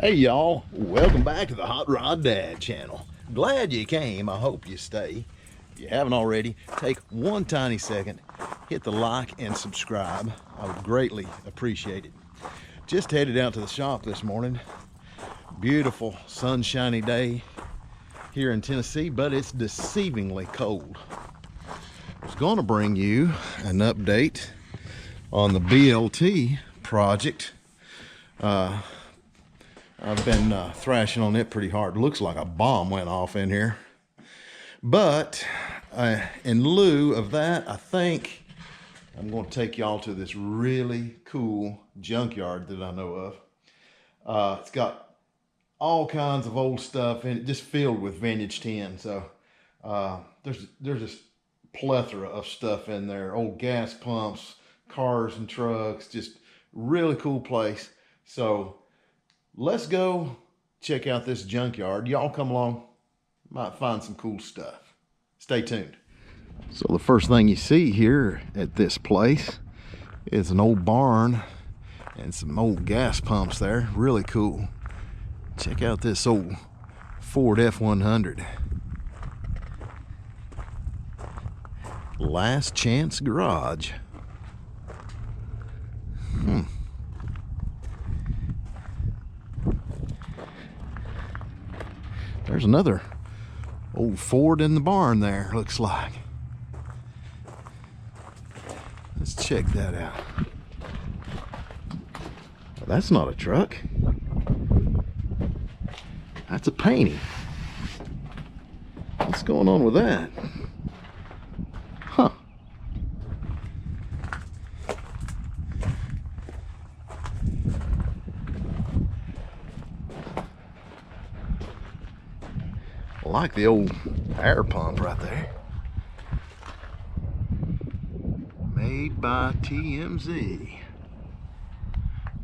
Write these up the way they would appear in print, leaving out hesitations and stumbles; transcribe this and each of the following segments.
Hey y'all, welcome back to the Hot Rod Dad channel. Glad you came, I hope you stay. If you haven't already, take one tiny second, hit the like and subscribe. I would greatly appreciate it. Just headed out to the shop this morning. Beautiful sunshiny day here in Tennessee, but it's deceivingly cold. I was going to bring you an update on the BLT project. I've been thrashing on it pretty hard. Looks like a bomb went off in here. But in lieu of that, I think I'm going to take y'all to this really cool junkyard that I know of. It's got all kinds of old stuff in it, just filled with vintage tin. So there's just plethora of stuff in there. Old gas pumps, cars and trucks, just really cool place. So let's go check out this junkyard. Y'all come along, might find some cool stuff. Stay tuned. So the first thing you see here at this place is an old barn and some old gas pumps there. Really cool. Check out this old Ford F-100. Last Chance Garage. There's another old Ford in the barn there, looks like. Let's check that out. Well, that's not a truck. That's a painting. What's going on with that? Huh. I like the old air pump right there. Made by TMZ.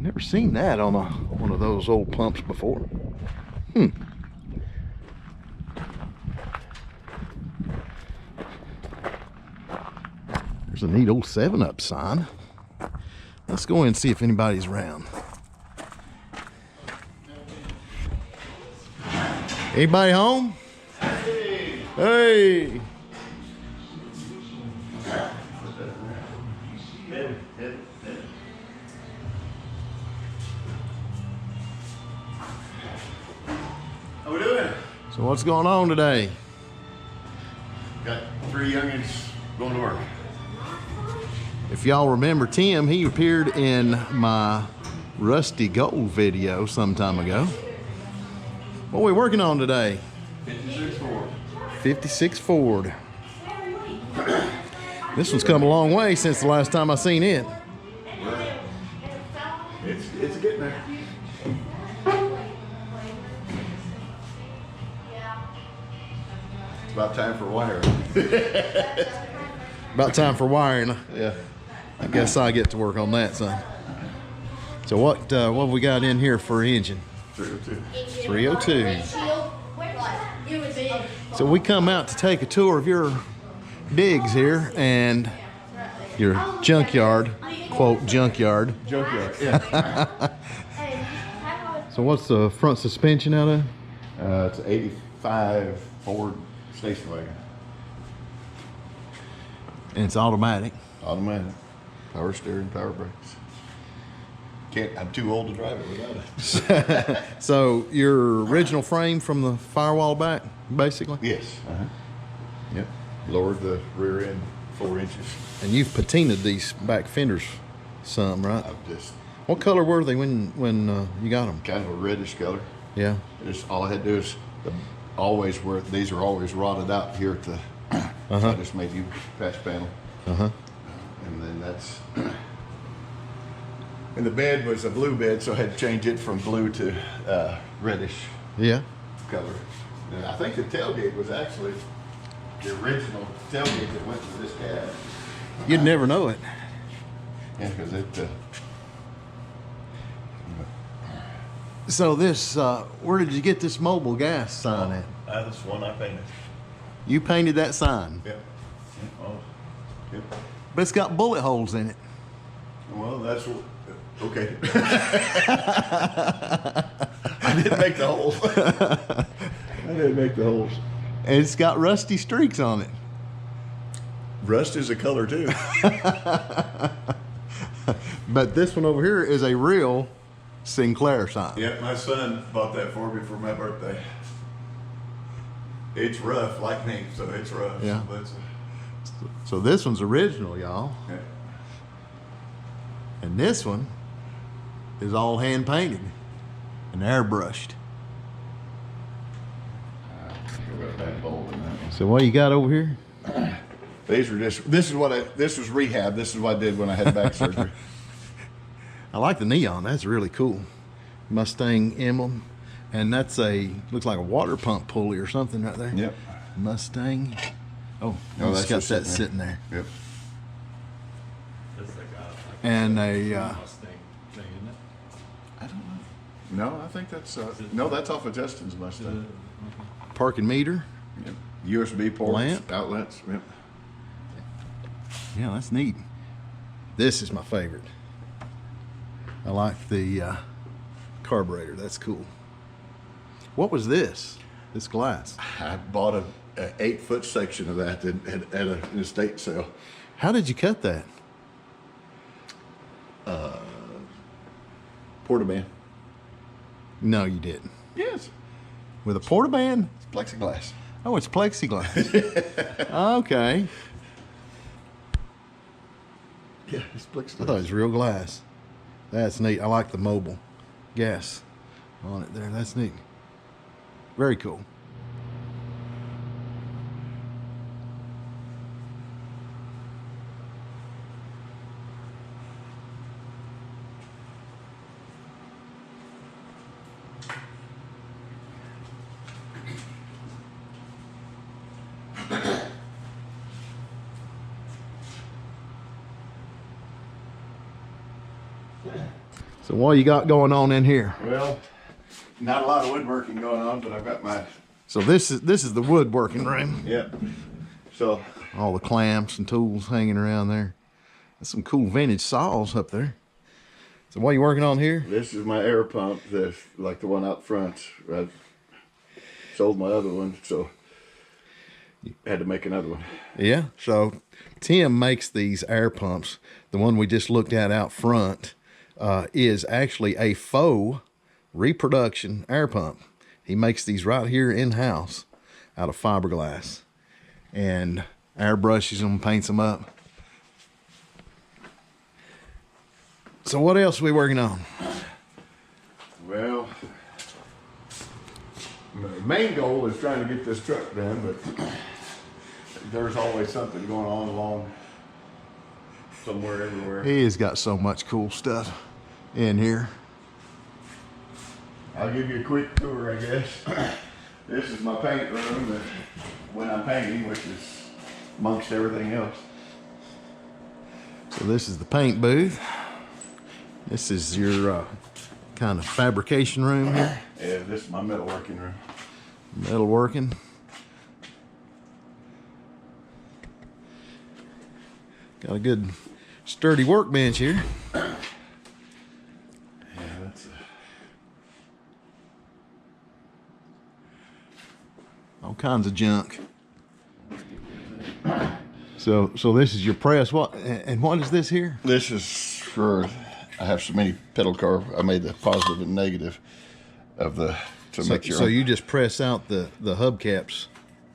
Never seen that on one of those old pumps before. There's a neat old 7-Up sign. Let's go in and see if anybody's around. Anybody home? Hey! How we doing? So what's going on today? Got 3 youngins going to work. If y'all remember Tim, he appeared in my Rusty Gold video some time ago. What are we working on today? 56 Ford. 56 Ford. This one's come a long way since the last time I seen it. It's getting there. It's about time for wiring. About time for wiring. Yeah. I guess I get to work on that, son. So what have we got in here for engine? 302. 302. So we come out to take a tour of your digs here and your junkyard, quote junkyard. Junkyard. Yeah. So what's the front suspension out of? It's an 85 Ford station wagon. And it's automatic. Automatic. Power steering, power brakes. I'm too old to drive it without it. So your original frame from the firewall back, basically? Yes. Yep. Lowered the rear end 4 inches. And you've patinaed these back fenders some, right? I've just What color were they when you got them? kind of a reddish color. Yeah. Just all I had to do is these are always rotted out here at the. I just made you patch panel. And then that's. And the bed was a blue bed, so I had to change it from blue to reddish Yeah. color. And I think the tailgate was actually the original tailgate that went to this cab. You'd never know it. Yeah, because it. So this, where did you get this mobile gas sign at? That's the one I painted. You painted that sign, Yep. Oh, yep. but it's got bullet holes in it. Well, that's what. Okay. didn't make the holes. I didn't make the holes. And it's got rusty streaks on it. Rust is a color too. But this one over here is a real Sinclair sign. Yep, my son bought that for me for my birthday. It's rough like me, so it's rough. Yeah. So So this one's original, y'all. yeah. And this one is all hand painted and airbrushed. So what you got over here? These were just. This was rehab. This is what I did when I had back surgery. I like the neon. That's really cool. Mustang emblem. And that's looks like a water pump pulley or something right there. Yep. Mustang. Oh, Oh, it's that's got just that sitting sitting there. Yep. That's like And a Mustang thing, isn't it? I don't know. No, I think that's no. That's off of Justin's Mustang. parking meter. Yep. USB ports, Lamp. outlets. Yep. Yeah, that's neat. This is my favorite. I like the carburetor. That's cool. What was this? This glass. I bought a 8-foot section of that at an estate sale. How did you cut that? Portaban. No, you didn't. Yes. With a portaband? It's plexiglass. Oh, it's plexiglass. Okay. Yeah, it's I thought it plexiglass. was real glass. That's neat. I like the mobile gas on it there. That's neat. Very cool. So what you got going on in here? Well, not a lot of woodworking going on, but I've got my. So this is the woodworking room. Yep. So All the clamps and tools hanging around there. There's some cool vintage saws up there. So what are you working on here? this is my air pump, that's like the one out front. I sold my other one, so had to make another one. Yeah. So Tim makes these air pumps. The one we just looked at out front is actually a faux reproduction air pump. He makes these right here in-house out of fiberglass and airbrushes them, paints them up. So what else are we working on? Well, my main goal is trying to get this truck done, but there's always something going on along somewhere, everywhere. He has got so much cool stuff in here. I'll give you a quick tour, I guess. This is my paint room that when I'm painting, which is amongst everything else. So this is the paint booth. This is your kind of fabrication room here. Yeah, this is my metalworking room. Metalworking. Got a good sturdy workbench here. Yeah, that's All kinds of junk. So this is your press. What and what is this here? This is for, I have so many pedal car, I made the positive and negative of the, to make sure. So you just press out the hubcaps.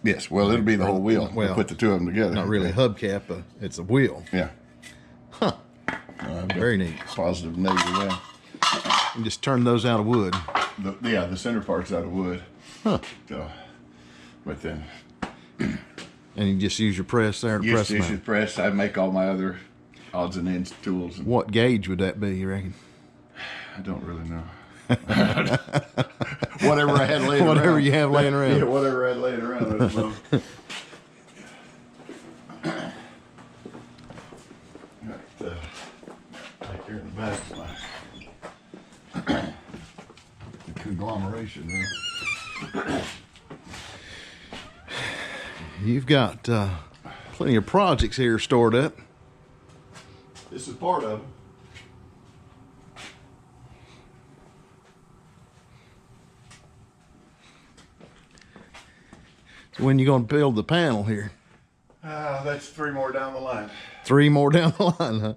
Yes, well, it'll be the whole wheel. Well, We'll put the two of them together. Not really a hubcap, it's a wheel. Yeah. Huh. Very neat. Positive and negative, yeah. You just turn those out of wood. The center part's out of wood. Huh. So, but then And you just use your press there to press you them out. should press. I make all my other odds and ends tools. And What gauge would that be, you reckon? I don't really know. Whatever I had laying around. Whatever you have laying around. Yeah, whatever I had laying around. I don't know. Right here in the back is my the conglomeration there. You've got plenty of projects here stored up. This is part of them. So when you gonna build the panel here? That's 3 more down the line. 3 more down the line, huh?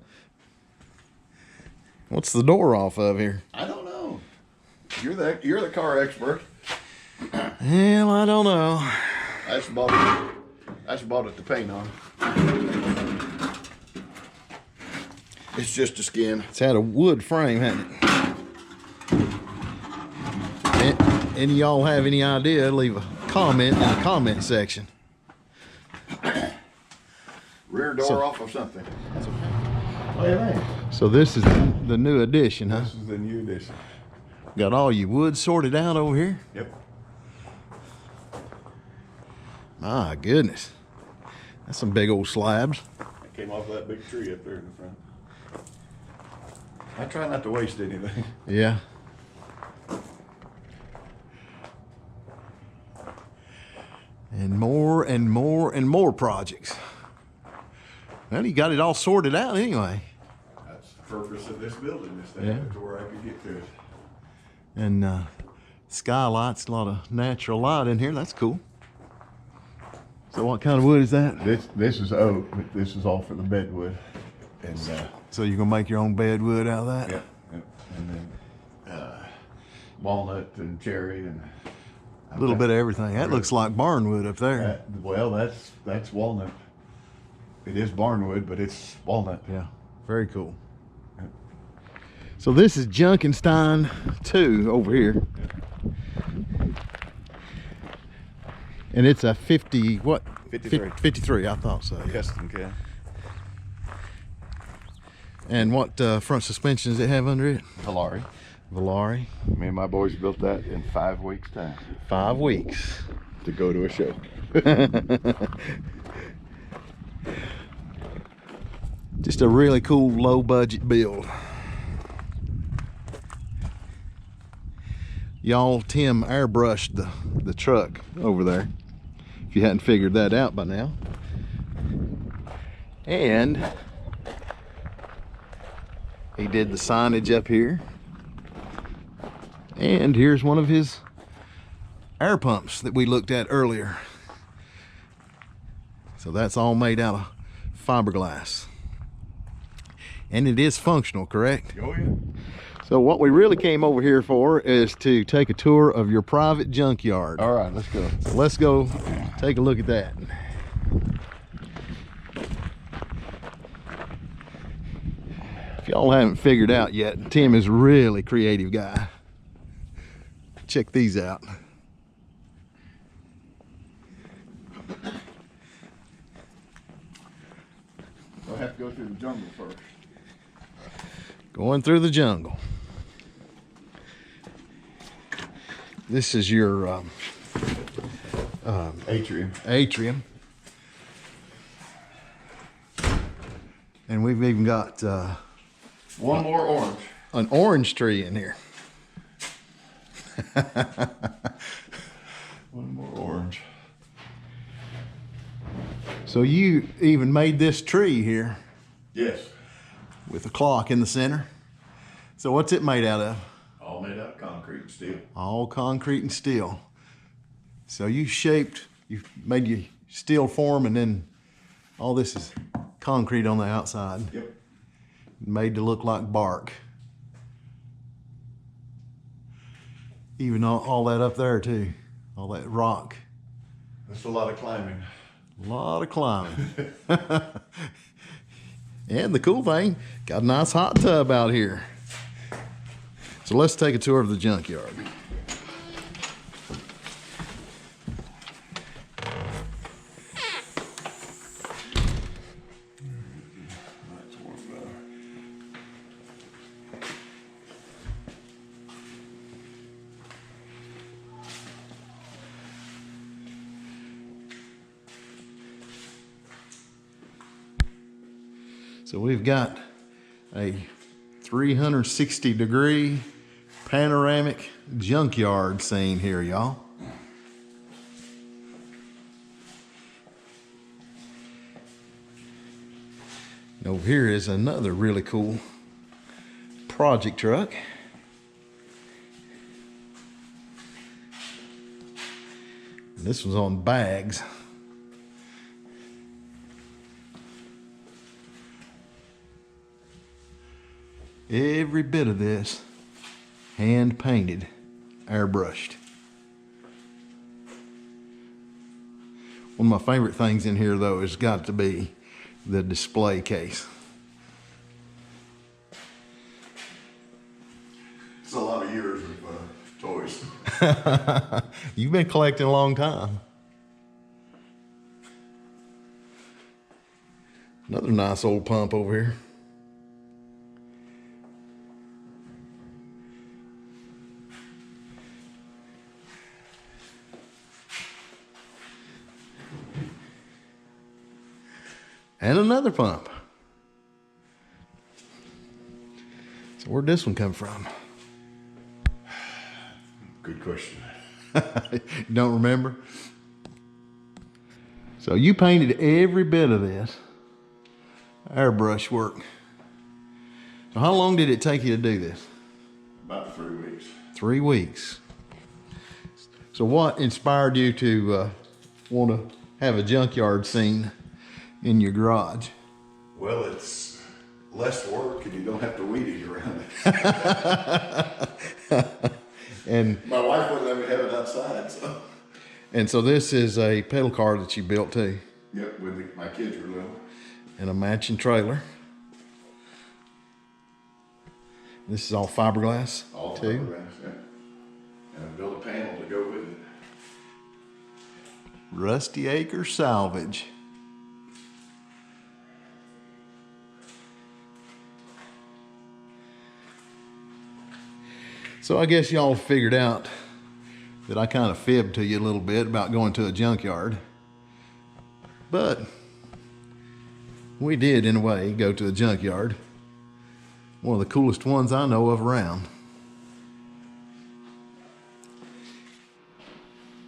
What's the door off of here? I don't know. You're the car expert. Well, I don't know. I just bought it to paint on. It's just a skin. It's had a wood frame, hasn't it? Any of y'all have any idea, leave a comment in the comment section. Rear door off of something. Oh, yeah. So this is the new addition, huh? This is the new edition. Got all your wood sorted out over here? Yep. My goodness. That's some big old slabs. It came off that big tree up there in the front. I try not to waste anything. Yeah. And more and more and more projects. Well, you got it all sorted out anyway. That's the purpose of this building, is Yeah. to where I could get to it. And skylights, a lot of natural light in here. That's cool. So what kind of wood is that? This is oak, but this is all for the bedwood. And So you're gonna make your own bed wood out of that? yeah, and then walnut and cherry and A little bit of everything. That looks like barnwood up there. well, that's walnut. It is barnwood, but it's walnut. Yeah, very cool. So this is Junkenstein II over here. And it's a 50, what? 53. 53, I thought so. Yeah. Custom cab. And what front suspension does it have under it? Valari. Valari. Me and my boys built that in 5 weeks' time 5 weeks. to go to a show. Just a really cool low budget build. Y'all, Tim airbrushed the truck over there, if you hadn't figured that out by now. And he did the signage up here. And here's one of his air pumps that we looked at earlier. So that's all made out of fiberglass. And it is functional, correct? Oh yeah. So what we really came over here for is to take a tour of your private junkyard. All right, let's go. So let's go take a look at that. If y'all haven't figured out yet, Tim is a really creative guy. Check these out. We'll have to go through the jungle first. Going through the jungle. This is your Atrium. atrium. And we've even got One more orange. an orange tree in here. One more orange. So you even made this tree here Yes. with a clock in the center. So what's it made out of? All made out of concrete and steel. All concrete and steel. So you made your steel form, and then all this is concrete on the outside, Yep. made to look like bark. Even all that up there too, all that rock. That's a lot of climbing. A lot of climbing. And the cool thing, got a nice hot tub out here. So let's take a tour of the junkyard. That's warm better. So we've got a 360-degree panoramic junkyard scene here, y'all. And over here is another really cool project truck. This was on bags. Every bit of this hand painted, airbrushed. One of my favorite things in here though has got to be the display case. It's a lot of years of toys. You've been collecting a long time. Another nice old pump over here. And another pump. So where'd this one come from? Good question. Don't remember? So you painted every bit of this airbrush work. So how long did it take you to do this? About 3 weeks. 3 weeks. So what inspired you to want to have a junkyard scene in your garage? Well, it's less work and you don't have to weed eat around it. And My wife wouldn't let me have it outside, so. so this is a pedal car that you built too, Yep, my kids were little. and a matching trailer. This is all fiberglass All too. fiberglass, yeah. And I built a panel to go with it. Rusty Acre Salvage. So I guess y'all figured out that I kind of fibbed to you a little bit about going to a junkyard. But we did, in a way, go to a junkyard. One of the coolest ones I know of around.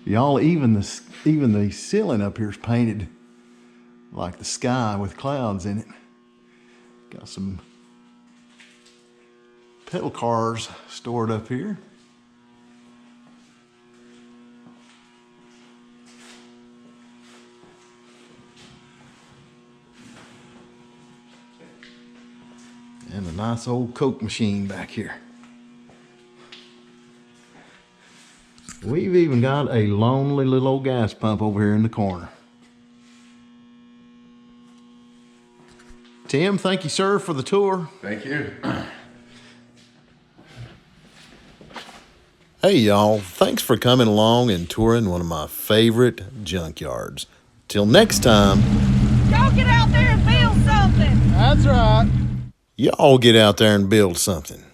Y'all, even the ceiling up here is painted like the sky with clouds in it. Got some pedal cars stored up here. And a nice old Coke machine back here. We've even got a lonely little old gas pump over here in the corner. Tim, thank you, sir, for the tour. Thank you. Hey, y'all. Thanks for coming along and touring one of my favorite junkyards. Till next time. Y'all get out there and build something. That's right. Y'all get out there and build something.